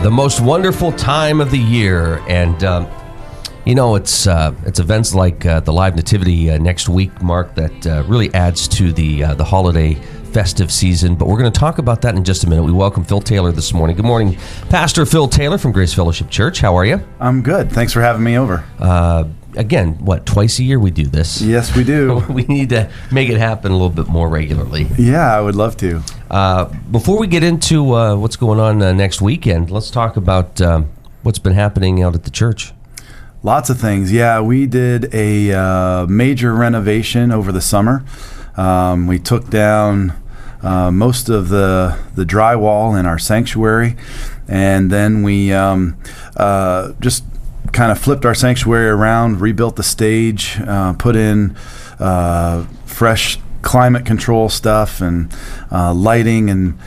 The most wonderful time of the year, and it's events like the Live Nativity next week, Mark, that really adds to the holiday festive season. But we're going to talk about that in just a minute. We welcome Phil Taylor this morning. Good morning, Pastor Phil Taylor from Grace Fellowship Church. How are you? I'm good. Thanks for having me over. Again, twice a year we do this? Yes, we do. We need to make it happen a little bit more regularly. Yeah, I would love to. Before we get into what's going on next weekend, let's talk about what's been happening out at the church. Lots of things. Yeah, we did a major renovation over the summer. We took down most of the drywall in our sanctuary, and then we just kind of flipped our sanctuary around, rebuilt the stage, put in fresh climate control stuff and lighting, and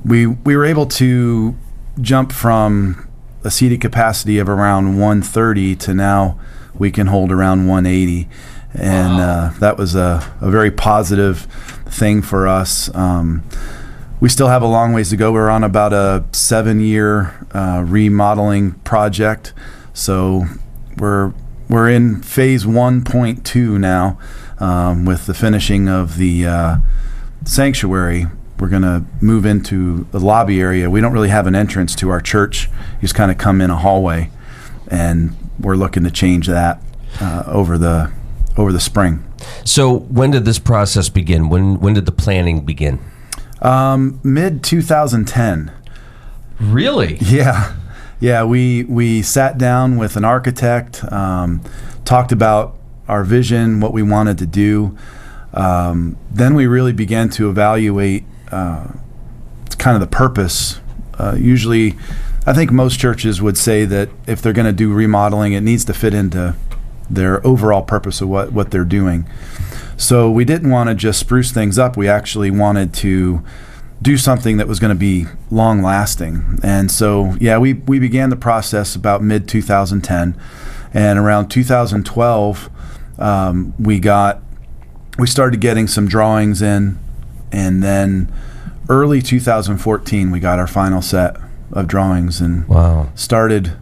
we were able to jump from a seating capacity of around 130 to now we can hold around 180, and wow. That was a very positive thing for us. We still have a long ways to go. We're on about a 7-year remodeling project. So we're in phase 1.2 now with the finishing of the sanctuary. We're going to move into the lobby area. We don't really have an entrance to our church. You just kind of come in a hallway, and we're looking to change that over the spring. So when did this process begin? When did the planning begin? Mid 2010. Really? Yeah. Yeah, we sat down with an architect, talked about our vision, what we wanted to do. Then we really began to evaluate kind of the purpose. Usually, I think most churches would say that if they're going to do remodeling, it needs to fit into their overall purpose of what they're doing. So we didn't want to just spruce things up. We actually wanted to do something that was going to be long lasting. And so, yeah, we began the process about mid 2010, and around 2012, we started getting some drawings in, and then early 2014, we got our final set of drawings and wow. started.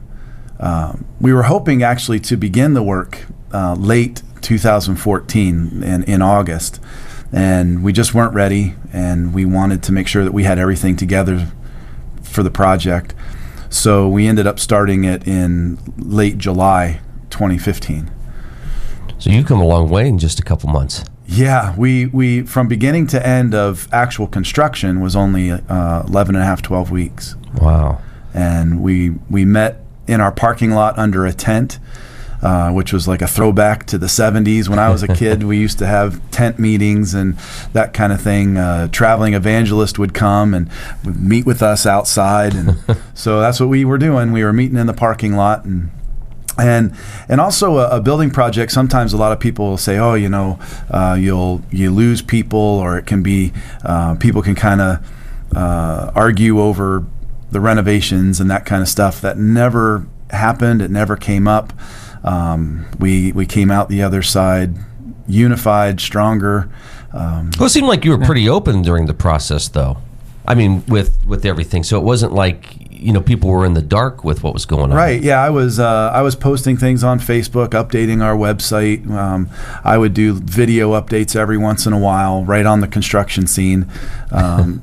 We were hoping actually to begin the work late 2014 in August. And we just weren't ready, and we wanted to make sure that we had everything together for the project. So we ended up starting it in late July 2015. So you've come a long way in just a couple months. Yeah, we from beginning to end of actual construction was only 11 and a half, 12 weeks. Wow. And we met in our parking lot under a tent, which was like a throwback to the 70s. When I was a kid, we used to have tent meetings and that kind of thing. Traveling evangelist would come and would meet with us outside. And so that's what we were doing. We were meeting in the parking lot. And also a building project, sometimes a lot of people will say, you lose people, or it can be, people can kind of argue over the renovations and that kind of stuff. That never happened. It never came up. We came out the other side unified, stronger. Well, it seemed like you were pretty open during the process, though. I mean, with everything. So it wasn't like people were in the dark with what was going on. Right. Yeah, I was posting things on Facebook, updating our website. I would do video updates every once in a while, right on the construction scene.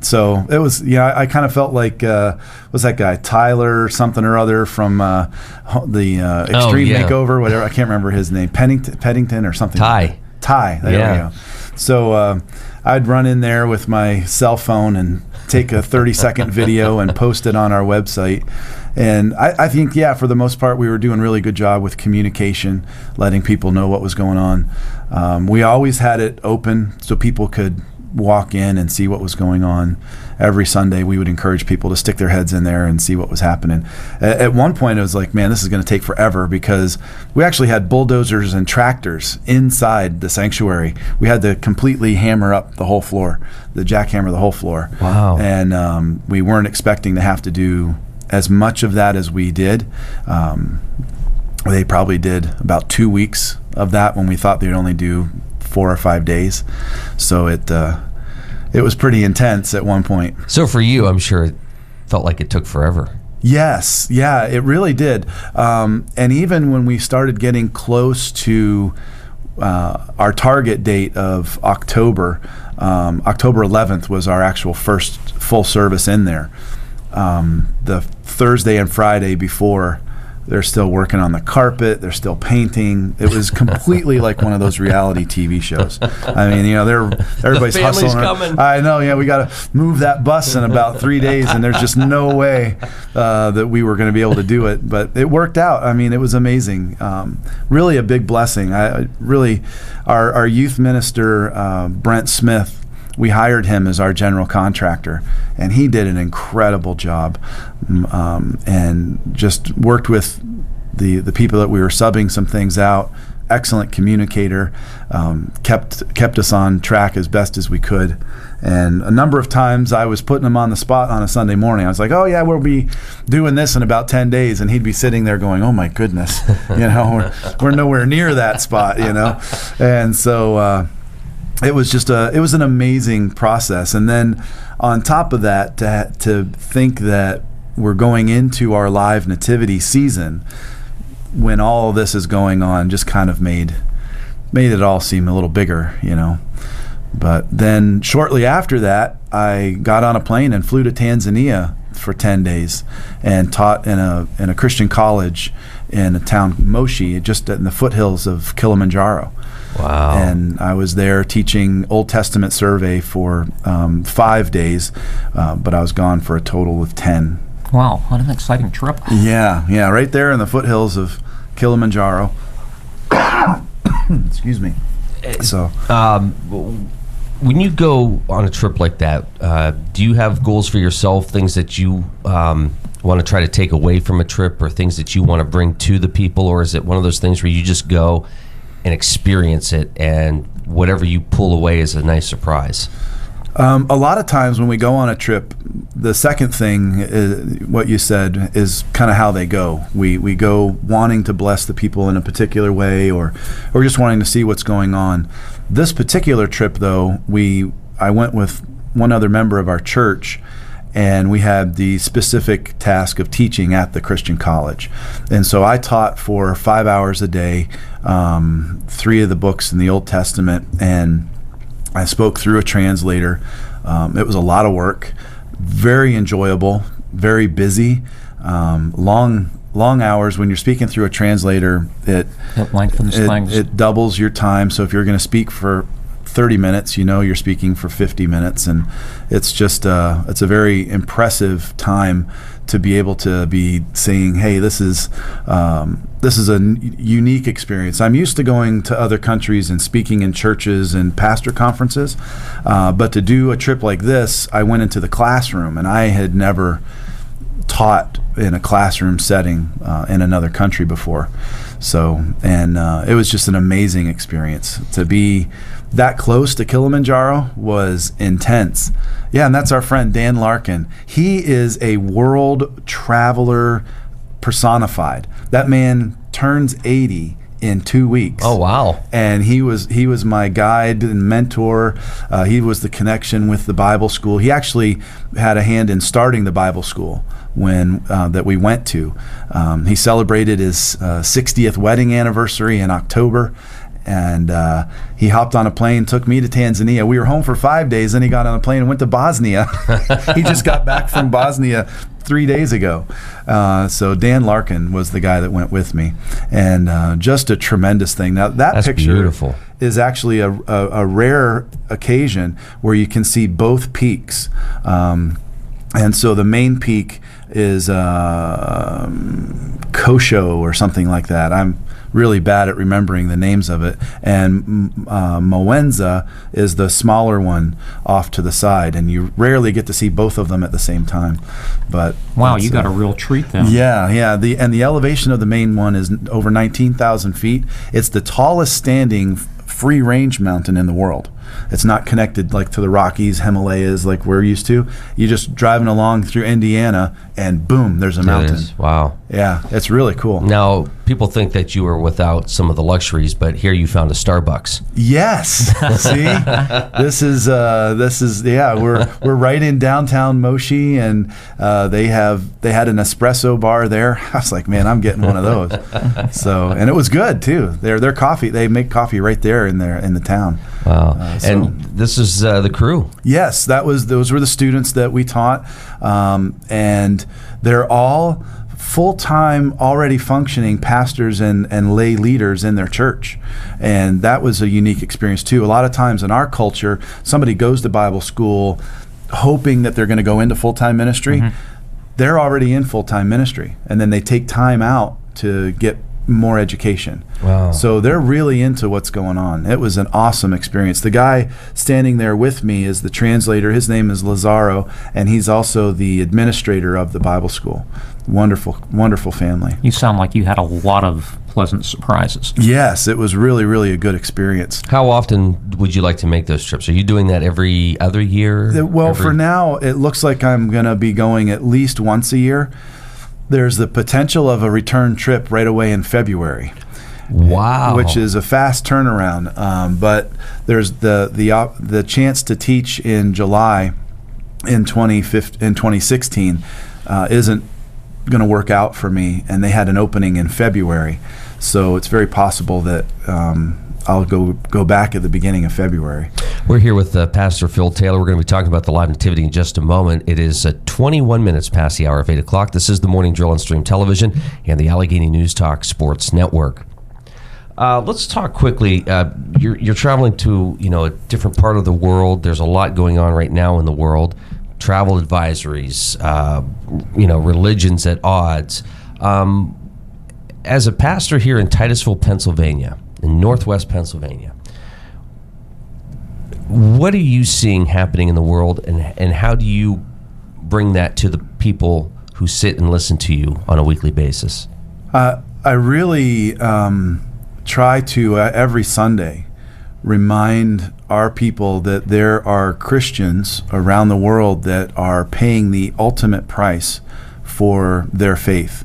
So it was. Yeah, I kind of felt like was that guy Tyler something or other from the Extreme Makeover, whatever. I can't remember his name. Pennington or something. Ty. There we go. So I'd run in there with my cell phone and take a 30-second video and post it on our website. And I think, for the most part, we were doing a really good job with communication, letting people know what was going on. We always had it open so people could walk in and see what was going on. Every Sunday, we would encourage people to stick their heads in there and see what was happening. At one point, it was like, man, this is going to take forever, because we actually had bulldozers and tractors inside the sanctuary. We had to completely hammer up the whole floor, the jackhammer the whole floor. Wow. And we weren't expecting to have to do as much of that as we did. They probably did about 2 weeks of that when we thought they'd only do 4 or 5 days. So it was pretty intense at one point. So for you, I'm sure it felt like it took forever. Yes, yeah, it really did. And even when we started getting close to our target date of October 11th was our actual first full service in there. The Thursday and Friday before, they're still working on the carpet. They're still painting. It was completely like one of those reality TV shows. I mean, everybody's The family's hustling. coming. I know. Yeah, we got to move that bus in about 3 days, and there's just no way that we were going to be able to do it. But it worked out. I mean, it was amazing. Really a big blessing. Our youth minister, Brent Smith, we hired him as our general contractor, and he did an incredible job, and just worked with the people that we were subbing some things out. Excellent communicator, kept us on track as best as we could. And a number of times I was putting him on the spot on a Sunday morning. I was like, "Oh yeah, we'll be doing this in about 10 days," and he'd be sitting there going, "Oh my goodness, we're nowhere near that spot," And so. It was just it was an amazing process. And then on top of that, to think that we're going into our live nativity season when all of this is going on just kind of made it all seem a little bigger, But then shortly after that, I got on a plane and flew to Tanzania for 10 days and taught in a Christian college in a town, Moshi, just in the foothills of Kilimanjaro. Wow. And I was there teaching Old Testament survey for 5 days, but I was gone for a total of 10. Wow, what an exciting trip. Yeah, right there in the foothills of Kilimanjaro. Excuse me. So, when you go on a trip like that, do you have goals for yourself, things that you want to try to take away from a trip, or things that you want to bring to the people, or is it one of those things where you just go and experience it, and whatever you pull away is a nice surprise? A lot of times when we go on a trip, the second thing, what you said, is kind of how they go. We go wanting to bless the people in a particular way, or just wanting to see what's going on. This particular trip, though, I went with one other member of our church, and we had the specific task of teaching at the Christian college. And so I taught for 5 hours a day, 3 of the books in the Old Testament, and I spoke through a translator. It was a lot of work, very enjoyable, very busy, long hours. When you're speaking through a translator, it lengthens things. It doubles your time. So if you're going to speak for 30 minutes, you're speaking for 50 minutes, and it's just it's a very impressive time to be able to be saying, hey, this is a unique experience. I'm used to going to other countries and speaking in churches and pastor conferences, but to do a trip like this, I went into the classroom, and I had never taught in a classroom setting in another country before. So, and it was just an amazing experience. To be that close to Kilimanjaro was intense. Yeah, and that's our friend Dan Larkin. He is a world traveler personified. That man turns 80 in 2 weeks. Oh, wow. And he was my guide and mentor. He was the connection with the Bible school. He actually had a hand in starting the Bible school when that we went to. He celebrated his 60th wedding anniversary in October, and he hopped on a plane, took me to Tanzania. We were home for 5 days, then he got on a plane and went to Bosnia. He just got back from Bosnia 3 days ago. So Dan Larkin was the guy that went with me, and just a tremendous thing. Now that's picture beautiful. Is actually a rare occasion where you can see both peaks. And so the main peak is Kosho or something like that. I'm really bad at remembering the names of it. And Moenza is the smaller one off to the side, and you rarely get to see both of them at the same time. But wow, you got a real treat then. Yeah. The elevation of the main one is over 19,000 feet. It's the tallest standing free range mountain in the world. It's not connected like to the Rockies, Himalayas, like we're used to. You're just driving along through Indiana, and boom, there's a It mountain. is. Wow. Yeah, it's really cool. Now, people think that you were without some of the luxuries, but here you found a Starbucks. Yes. See, this is yeah. We're right in downtown Moshi, and they had an espresso bar there. I was like, man, I'm getting one of those. So, and it was good too. Their coffee, they make coffee right there in the town. Wow. So- And this is the crew. Yes, those were the students that we taught, and they're all full-time, already functioning pastors and lay leaders in their church, and that was a unique experience too. A lot of times in our culture, somebody goes to Bible school hoping that they're going to go into full-time ministry. They're already in full-time ministry, and then they take time out to get more education. Wow. So they're really into what's going on. It was an awesome experience. The guy standing there with me is the translator. His name is Lazaro, and he's also the administrator of the Bible school. Wonderful, wonderful family. You sound like you had a lot of pleasant surprises. Yes, it was really, really a good experience. How often would you like to make those trips? Are you doing that every other year? Well, for now, it looks like I'm going to be going at least once a year. There's the potential of a return trip right away in February. Wow. Which is a fast turnaround. But there's the chance to teach in July in 2016 isn't going to work out for me, and they had an opening in February. So it's very possible that I'll go back at the beginning of February. We're here with Pastor Phil Taylor. We're going to be talking about the Live Nativity in just a moment. It is 21 minutes past the hour of 8 o'clock. This is the Morning Drill on Stream Television and the Allegheny News Talk Sports Network. Let's talk quickly. You're traveling to a different part of the world. There's a lot going on right now in the world. Travel advisories, religions at odds. As a pastor here in Titusville, Pennsylvania, in Northwest Pennsylvania, what are you seeing happening in the world, and how do you bring that to the people who sit and listen to you on a weekly basis? I really try to, every Sunday, remind our people that there are Christians around the world that are paying the ultimate price for their faith.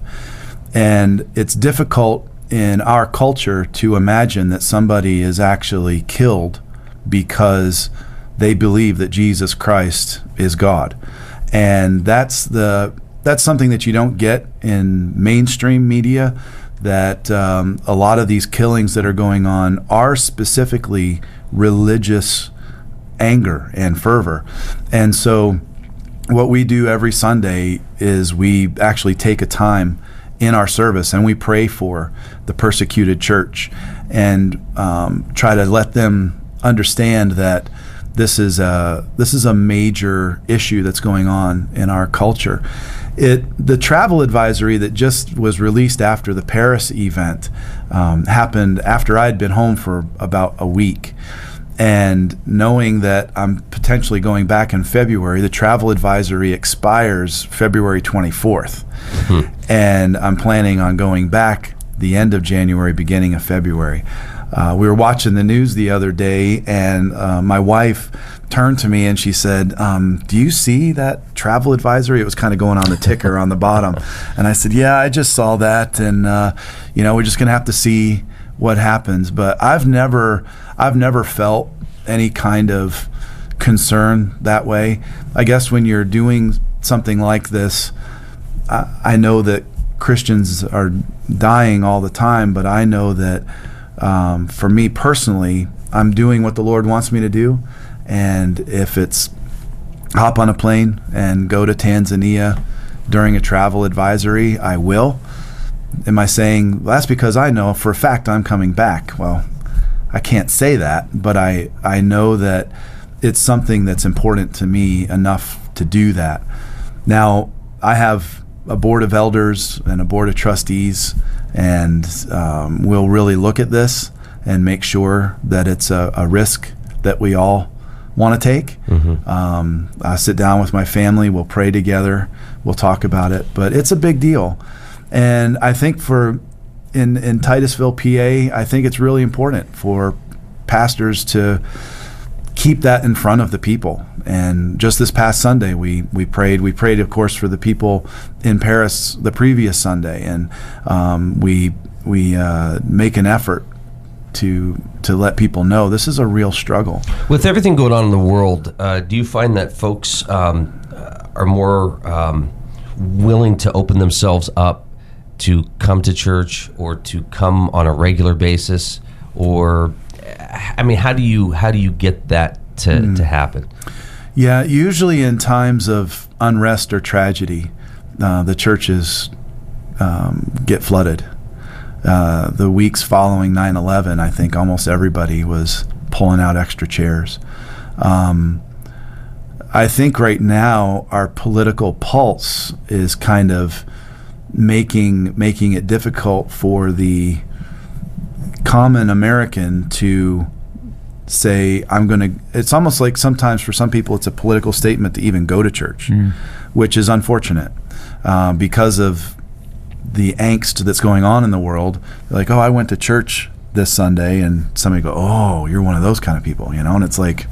And it's difficult in our culture to imagine that somebody is actually killed because they believe that Jesus Christ is God. And that's something that you don't get in mainstream media, that a lot of these killings that are going on are specifically religious anger and fervor. And so what we do every Sunday is we actually take a time in our service and we pray for the persecuted church and try to let them understand that this is a major issue that's going on in our culture. The travel advisory that just was released after the Paris event happened after I'd been home for about a week. And knowing that I'm potentially going back in February, the travel advisory expires February 24th. Mm-hmm. And I'm planning on going back the end of January, beginning of February. We were watching the news the other day, and my wife turned to me and she said, do you see that travel advisory? It was kind of going on the ticker on the bottom. And I said, yeah, I just saw that, and we're just going to have to see what happens. But I've never felt any kind of concern that way. I guess when you're doing something like this, I know that Christians are dying all the time, but I know that for me personally, I'm doing what the Lord wants me to do. And if it's hop on a plane and go to Tanzania during a travel advisory, I will. Am I saying, well, that's because I know for a fact I'm coming back? Well, I can't say that, but I know that it's something that's important to me enough to do that. Now, I have a board of elders and a board of trustees, and we'll really look at this and make sure that it's a risk that we all want to take. Mm-hmm. I sit down with my family, we'll pray together, we'll talk about it, but it's a big deal. And I think in Titusville, PA, I think it's really important for pastors to keep that in front of the people. And just this past Sunday, we prayed. We prayed, of course, for the people in Paris the previous Sunday, and we make an effort to let people know this is a real struggle. With everything going on in the world, do you find that folks are more willing to open themselves up to come to church or to come on a regular basis? Or, I mean, how do you get that to happen? Yeah, usually in times of unrest or tragedy, the churches get flooded. The weeks following 9/11, I think almost everybody was pulling out extra chairs. I think right now our political pulse is kind of making it difficult for the common American to say, it's almost like sometimes for some people it's a political statement to even go to church, which is unfortunate because of the angst that's going on in the world. Like, oh, I went to church this Sunday, and somebody go, oh, you're one of those kind of people, and it's like,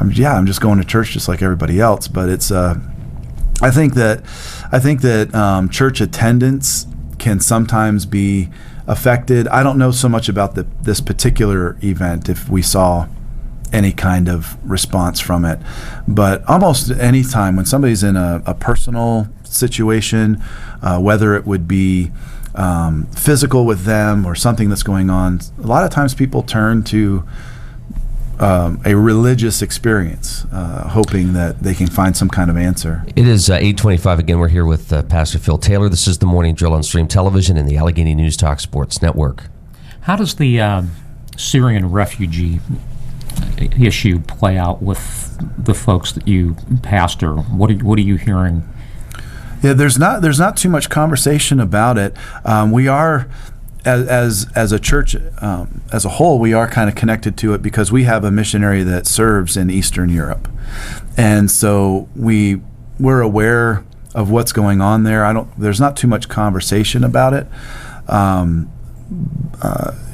I'm just going to church just like everybody else. But it's I think that church attendance can sometimes be affected. I don't know so much about this particular event, if we saw any kind of response from it, but almost any time when somebody's in a personal situation, whether it would be physical with them or something that's going on, a lot of times people turn to a religious experience, hoping that they can find some kind of answer. It is 8:25 again. We're here with Pastor Phil Taylor. This is the Morning Drill on Stream Television and the Allegheny News Talk Sports Network. How does the Syrian refugee issue play out with the folks that you pastor? What are you hearing? Yeah, there's not too much conversation about it. We are, as a church as a whole, we are kind of connected to it because we have a missionary that serves in Eastern Europe, and so we're aware of what's going on there. There's not too much conversation about it.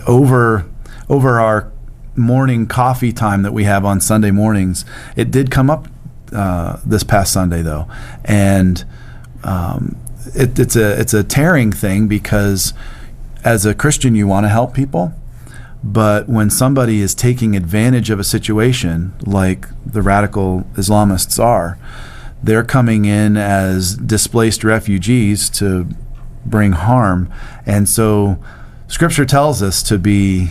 Over our morning coffee time that we have on Sunday mornings, it did come up this past Sunday though, and it's a tearing thing because as a Christian you want to help people, but when somebody is taking advantage of a situation like the radical Islamists are, they're coming in as displaced refugees to bring harm. And so Scripture tells us to be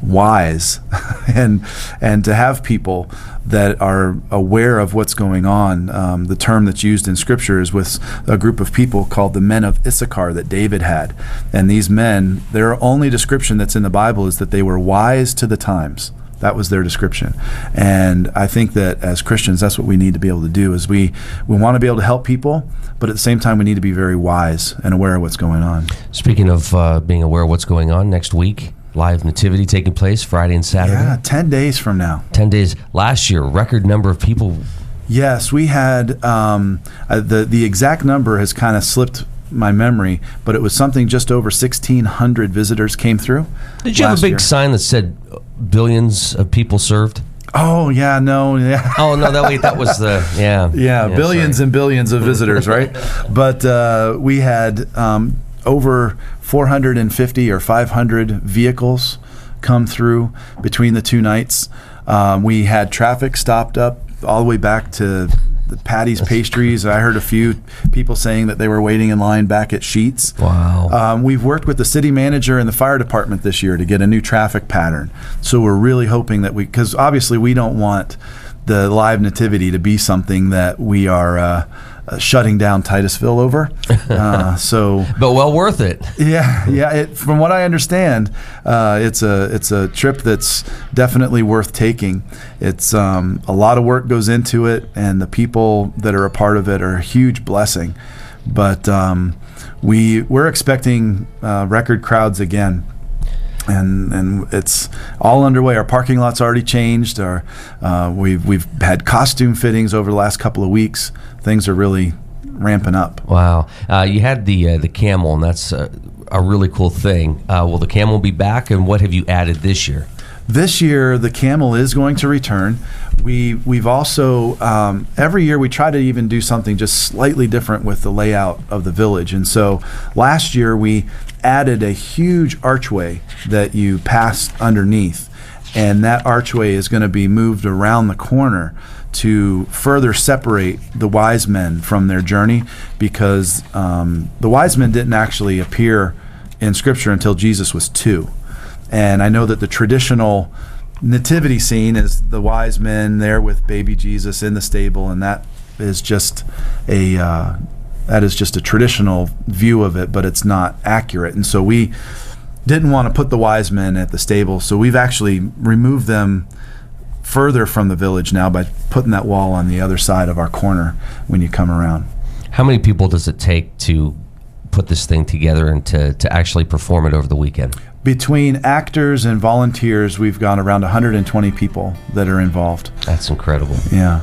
wise and to have people that are aware of what's going on. The term that's used in Scripture is with a group of people called the men of Issachar that David had. And these men, their only description that's in the Bible is that they were wise to the times. That was their description. And I think that as Christians, that's what we need to be able to do, is we want to be able to help people, but at the same time we need to be very wise and aware of what's going on. Speaking of being aware of what's going on, next week, live nativity taking place Friday and Saturday. Yeah, 10 days from now. 10 days. Last year, record number of people. Yes, we had, the exact number has kind of slipped my memory, but it was something just over 1,600 visitors came through. Did you have a big sign that said billions of people served? Oh, yeah, no, yeah. Oh, no, that was the, yeah. Yeah, billions and billions of visitors, right? But we had over 450 or 500 vehicles come through between the two nights. We had traffic stopped up all the way back to the Patty's Pastries. I heard a few people saying that they were waiting in line back at Sheets. Wow. We've worked with the city manager and the fire department this year to get a new traffic pattern. So we're really hoping that because obviously we don't want the live nativity to be something that we are shutting down Titusville over. But well worth it. Yeah. From what I understand, it's a trip that's definitely worth taking. It's a lot of work goes into it, and the people that are a part of it are a huge blessing. But we're expecting record crowds again. And it's all underway. Our parking lot's already changed. We've had costume fittings over the last couple of weeks. Things are really ramping up. Wow. You had the camel, and that's a really cool thing. Will the camel be back, and what have you added this year? This year, the camel is going to return. We've also, every year we try to even do something just slightly different with the layout of the village. And so last year we added a huge archway that you pass underneath. And that archway is going to be moved around the corner to further separate the wise men from their journey, because the wise men didn't actually appear in Scripture until Jesus was 2. And I know that the traditional nativity scene is the wise men there with baby Jesus in the stable, and that is just a traditional view of it, but it's not accurate. And so we didn't want to put the wise men at the stable, so we've actually removed them further from the village now by putting that wall on the other side of our corner when you come around. How many people does it take to put this thing together and to actually perform it over the weekend? Between actors and volunteers, we've got around 120 people that are involved. That's incredible. Yeah.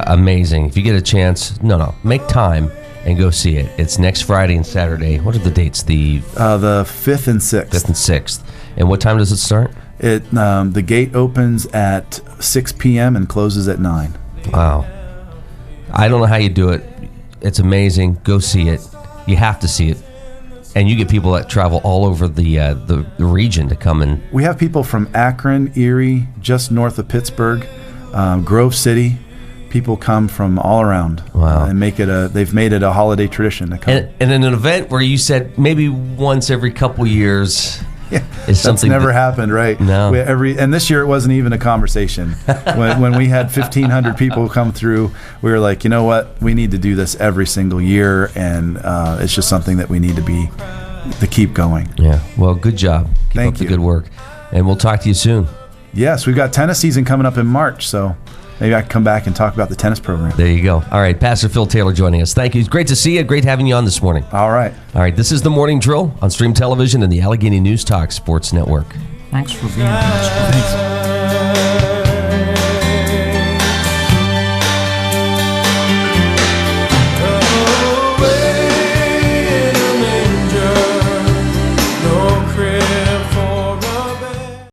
Amazing. If you get a chance, make time and go see it. It's next Friday and Saturday. What are the dates? The 5th and 6th. 5th and 6th. And what time does it start? The gate opens at 6 p.m. and closes at 9. Wow. I don't know how you do it. It's amazing. Go see it. You have to see it. And you get people that travel all over the region to come and... We have people from Akron, Erie, just north of Pittsburgh, Grove City. People come from all around. Wow. And they've made it a holiday tradition to come. And in an event where you said maybe once every couple years... Yeah, is something that's never happened, right? No. And this year it wasn't even a conversation. when we had 1,500 people come through, we were like, you know what? We need to do this every single year, and it's just something that we need to keep going. Yeah. Well, good job. Keep Thank up the you. good work, and we'll talk to you soon. Yes, we've got tennis season coming up in March, so maybe I can come back and talk about the tennis program. There you go. All right, Pastor Phil Taylor joining us. Thank you. It's great to see you. Great having you on this morning. All right. All right, this is The Morning Drill on Stream Television and the Allegheny News Talk Sports Network. Thanks for being here. Thanks.